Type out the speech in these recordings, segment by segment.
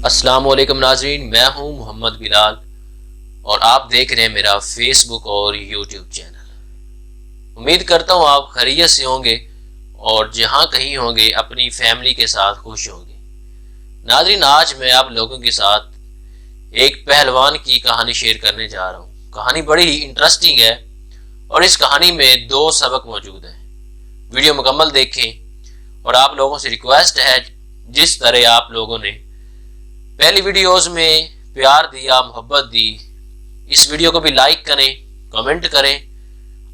السلام علیکم ناظرین، میں ہوں محمد بلال اور آپ دیکھ رہے ہیں میرا فیس بک اور یوٹیوب چینل۔ امید کرتا ہوں آپ خیریت سے ہوں گے اور جہاں کہیں ہوں گے اپنی فیملی کے ساتھ خوش ہوں گے۔ ناظرین، آج میں آپ لوگوں کے ساتھ ایک پہلوان کی کہانی شیئر کرنے جا رہا ہوں۔ کہانی بڑی ہی انٹرسٹنگ ہے اور اس کہانی میں 2 سبق موجود ہیں۔ ویڈیو مکمل دیکھیں اور آپ لوگوں سے ریکویسٹ ہے، جس طرح آپ لوگوں نے پہلی ویڈیوز میں پیار دیا، محبت دی، اس ویڈیو کو بھی لائک کریں، کمنٹ کریں،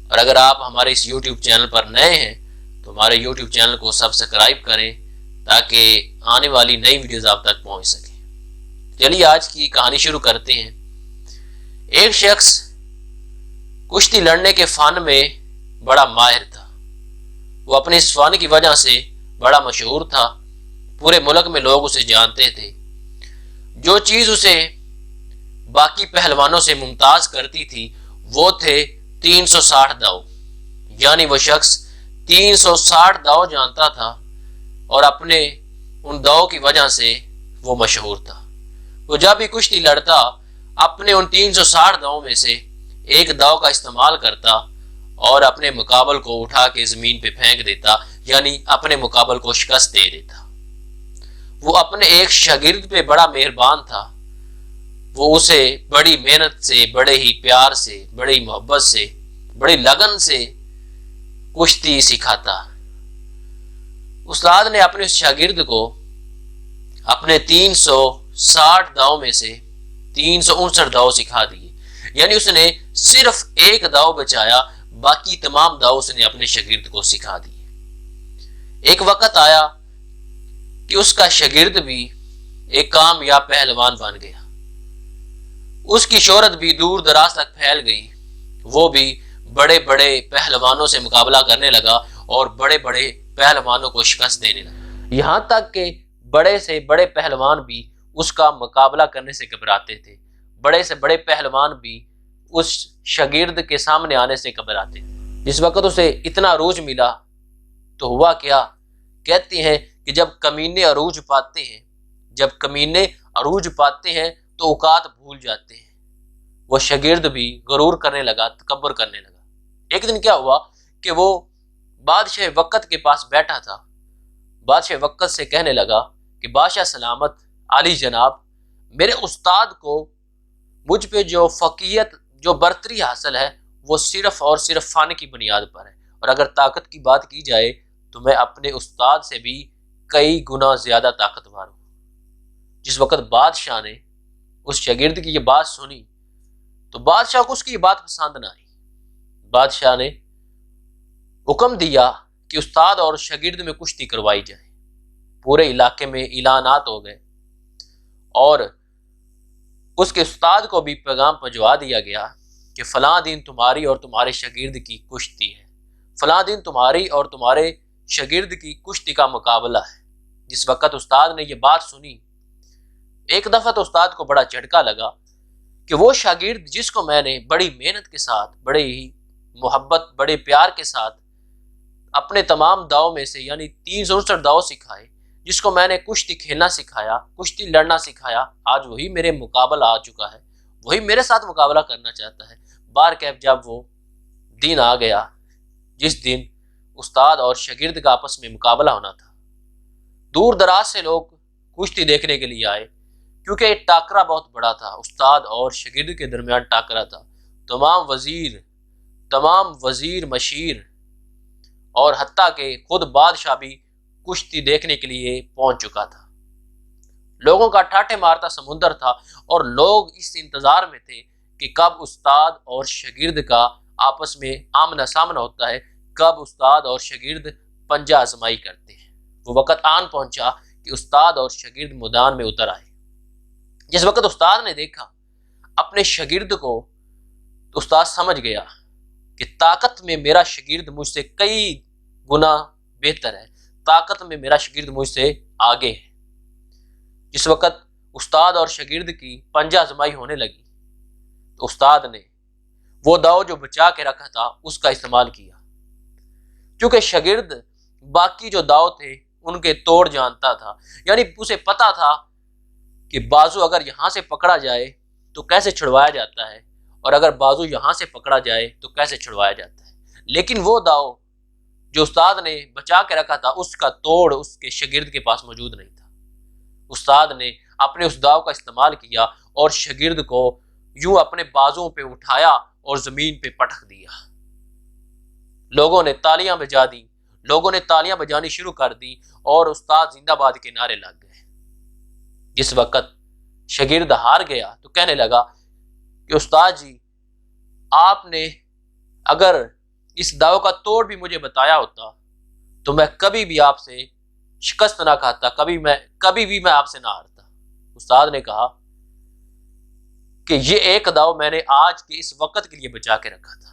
اور اگر آپ ہمارے اس یوٹیوب چینل پر نئے ہیں تو ہمارے یوٹیوب چینل کو سبسکرائب کریں تاکہ آنے والی نئی ویڈیوز آپ تک پہنچ سکیں۔ چلیے آج کی کہانی شروع کرتے ہیں۔ ایک شخص کشتی لڑنے کے فن میں بڑا ماہر تھا۔ وہ اپنے اس فن کی وجہ سے بڑا مشہور تھا۔ پورے ملک میں لوگ اسے جانتے تھے۔ جو چیز اسے باقی پہلوانوں سے ممتاز کرتی تھی وہ تھے 360 داؤ، یعنی وہ شخص 360 داؤ جانتا تھا اور اپنے ان داؤ کی وجہ سے وہ مشہور تھا۔ وہ جب بھی کشتی لڑتا اپنے ان 360 داؤ میں سے ایک داؤ کا استعمال کرتا اور اپنے مقابل کو اٹھا کے زمین پہ پھینک دیتا، یعنی اپنے مقابل کو شکست دے دیتا۔ وہ اپنے ایک شاگرد پہ بڑا مہربان تھا۔ وہ اسے بڑی محنت سے، بڑے ہی پیار سے، بڑی محبت سے، بڑی لگن سے کشتی سکھاتا۔ استاد نے اپنے اس شاگرد کو اپنے 360 داؤ میں سے 359 داؤ سکھا دیے، یعنی اس نے صرف ایک داؤ بچایا، باقی تمام داؤ اس نے اپنے شاگرد کو سکھا دیے۔ ایک وقت آیا کہ اس کا شاگرد بھی ایک کامیاب پہلوان بن گیا۔ اس کی شہرت بھی دور دراز تک پھیل گئی۔ وہ بھی بڑے بڑے پہلوانوں سے مقابلہ کرنے لگا اور بڑے بڑے پہلوانوں کو شکست دینے لگا، یہاں تک کہ بڑے سے بڑے پہلوان بھی اس کا مقابلہ کرنے سے گھبراتے تھے۔ بڑے سے بڑے پہلوان بھی اس شاگرد کے سامنے آنے سے گھبراتے تھے۔ جس وقت اسے اتنا عروج ملا تو ہوا کیا؟ کہتے ہیں کہ جب کمینے عروج پاتے ہیں تو اوقات بھول جاتے ہیں۔ وہ شاگرد بھی غرور کرنے لگا، تکبر کرنے لگا۔ ایک دن کیا ہوا کہ وہ بادشاہ وقت کے پاس بیٹھا تھا۔ بادشاہ وقت سے کہنے لگا کہ بادشاہ سلامت، عالی جناب، میرے استاد کو مجھ پہ جو فقیہت، جو برتری حاصل ہے وہ صرف اور صرف فن کی بنیاد پر ہے، اور اگر طاقت کی بات کی جائے تو میں اپنے استاد سے بھی کئی گنا زیادہ طاقتور ہوں۔ جس وقت بادشاہ نے اس شاگرد کی یہ بات سنی تو بادشاہ کو اس کی یہ بات پسند نہ آئی۔ بادشاہ نے حکم دیا کہ استاد اور شاگرد میں کشتی کروائی جائے۔ پورے علاقے میں اعلانات ہو گئے اور اس کے استاد کو بھی پیغام پہنچوا دیا گیا کہ فلاں دن تمہاری اور تمہارے شاگرد کی کشتی ہے، فلاں دن تمہاری اور تمہارے شاگرد کی کشتی کا مقابلہ ہے۔ جس وقت استاد نے یہ بات سنی، ایک دفعہ تو استاد کو بڑا جھٹکا لگا کہ وہ شاگرد جس کو میں نے بڑی محنت کے ساتھ، بڑے ہی محبت، بڑے پیار کے ساتھ اپنے تمام داؤ میں سے یعنی 359 داؤ سکھائے، جس کو میں نے کشتی کھیلنا سکھایا، کشتی لڑنا سکھایا، آج وہی میرے مقابلہ آ چکا ہے، وہی میرے ساتھ مقابلہ کرنا چاہتا ہے۔ بار کیب جب وہ دن آ گیا جس دن استاد اور شاگرد کا آپس میں مقابلہ ہونا تھا، دور دراز سے لوگ کشتی دیکھنے کے لیے آئے، کیونکہ یہ ٹاکرا بہت بڑا تھا، استاد اور شاگرد کے درمیان ٹاکرا تھا۔ تمام وزیر مشیر اور حتیٰ کہ خود بادشاہ بھی کشتی دیکھنے کے لیے پہنچ چکا تھا۔ لوگوں کا ٹھاٹھے مارتا سمندر تھا اور لوگ اس انتظار میں تھے کہ کب استاد اور شاگرد کا آپس میں آمنا سامنا ہوتا ہے، کب استاد اور شاگرد پنجہ آزمائی کرتے ہیں۔ وہ وقت آن پہنچا کہ استاد اور شاگرد میدان میں اتر آئے۔ جس وقت استاد نے دیکھا اپنے شاگرد کو تو استاد سمجھ گیا کہ طاقت میں میرا شاگرد مجھ سے کئی گنا بہتر ہے، طاقت میں میرا شاگرد مجھ سے آگے ہے۔ جس وقت استاد اور شاگرد کی پنجہ آزمائی ہونے لگی تو استاد نے وہ داؤ جو بچا کے رکھا تھا اس کا استعمال کیا، کیونکہ شاگرد باقی جو داؤ تھے ان کے توڑ جانتا تھا، یعنی اسے پتا تھا کہ بازو اگر یہاں سے پکڑا جائے تو کیسے چھڑوایا جاتا ہے، اور اگر بازو یہاں سے پکڑا جائے تو کیسے چھڑوایا جاتا ہے۔ لیکن وہ داؤ جو استاد نے بچا کے رکھا تھا، اس کا توڑ اس کے شاگرد کے پاس موجود نہیں تھا۔ استاد نے اپنے اس داؤ کا استعمال کیا اور شاگرد کو یوں اپنے بازوؤں پہ اٹھایا اور زمین پہ پٹک دیا۔ لوگوں نے تالیاں بجا دی، لوگوں نے تالیاں بجانی شروع کر دی اور استاد زندہ باد کے نعرے لگ گئے۔ جس وقت شاگرد ہار گیا تو کہنے لگا کہ استاد جی، آپ نے اگر اس داؤ کا توڑ بھی مجھے بتایا ہوتا تو میں کبھی بھی آپ سے شکست نہ کھاتا، کبھی بھی میں آپ سے نہ ہارتا۔ استاد نے کہا کہ یہ ایک داؤ میں نے آج کے اس وقت کے لیے بچا کے رکھا تھا۔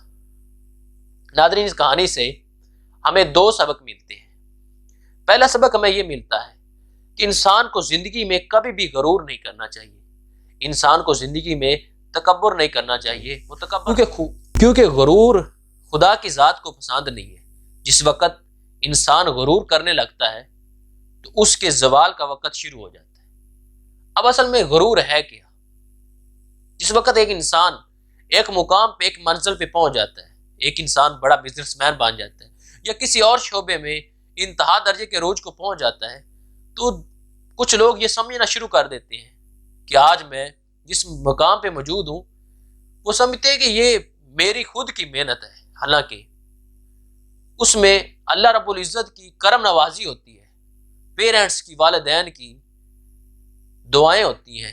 ناظرین، اس کہانی سے ہمیں دو سبق ملتے ہیں۔ پہلا سبق ہمیں یہ ملتا ہے کہ انسان کو زندگی میں کبھی بھی غرور نہیں کرنا چاہیے، انسان کو زندگی میں تکبر نہیں کرنا چاہیے، کیونکہ غرور خدا کی ذات کو پسند نہیں ہے۔ جس وقت انسان غرور کرنے لگتا ہے تو اس کے زوال کا وقت شروع ہو جاتا ہے۔ اب اصل میں غرور ہے کیا؟ جس وقت ایک انسان ایک مقام پہ، ایک منزل پہ پہنچ جاتا ہے، ایک انسان بڑا بزنس مین بن جاتا ہے یا کسی اور شعبے میں انتہا درجے کے عروج کو پہنچ جاتا ہے، تو کچھ لوگ یہ سمجھنا شروع کر دیتے ہیں کہ آج میں جس مقام پہ موجود ہوں وہ سمجھتے ہیں کہ یہ میری خود کی محنت ہے، حالانکہ اس میں اللہ رب العزت کی کرم نوازی ہوتی ہے، پیرنٹس کی، والدین کی دعائیں ہوتی ہیں،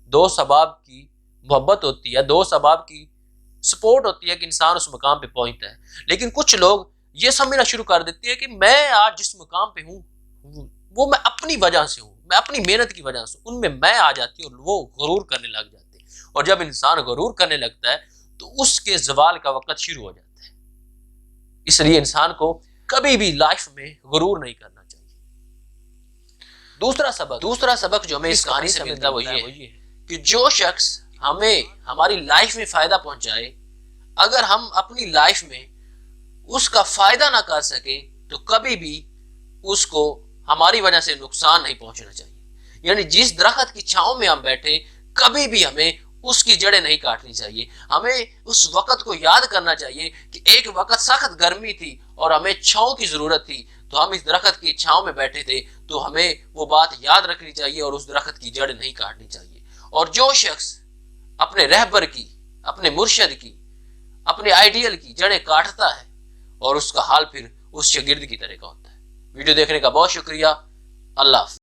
دوست احباب کی محبت ہوتی ہے، دوست احباب کی سپورٹ ہوتی ہے کہ انسان اس مقام پہ پہنچتا ہے۔ لیکن کچھ لوگ یہ سمجھنا شروع کر دیتے ہیں کہ میں آج جس مقام پہ ہوں وہ میں اپنی وجہ سے ہوں، میں اپنی محنت کی وجہ سے، ان میں آ جاتی ہے اور وہ غرور کرنے لگ جاتے ہیں۔ اور جب انسان غرور کرنے لگتا ہے تو اس کے زوال کا وقت شروع ہو جاتا ہے۔ اس لیے انسان کو کبھی بھی لائف میں غرور نہیں کرنا چاہیے۔ دوسرا سبق جو ہمیں اس کہانی سے ملتا ہے وہ یہ ہے کہ جو شخص ہمیں ہماری لائف میں فائدہ پہنچائے، اگر ہم اپنی لائف میں اس کا فائدہ نہ کر سکیں تو کبھی بھی اس کو ہماری وجہ سے نقصان نہیں پہنچنا چاہیے۔ یعنی جس درخت کی چھاؤں میں ہم بیٹھے، کبھی بھی ہمیں اس کی جڑیں نہیں کاٹنی چاہیے۔ ہمیں اس وقت کو یاد کرنا چاہیے کہ ایک وقت سخت گرمی تھی اور ہمیں چھاؤں کی ضرورت تھی، تو ہم اس درخت کی چھاؤں میں بیٹھے تھے، تو ہمیں وہ بات یاد رکھنی چاہیے اور اس درخت کی جڑ نہیں کاٹنی چاہیے۔ اور جو شخص اپنے رہبر کی، اپنے مرشد کی، اپنے آئیڈیل کی جڑیں کاٹتا ہے اور اس کا حال پھر اس شاگرد کی طرح کا ہوتا ہے۔ ویڈیو دیکھنے کا بہت شکریہ۔ اللہ حافظ۔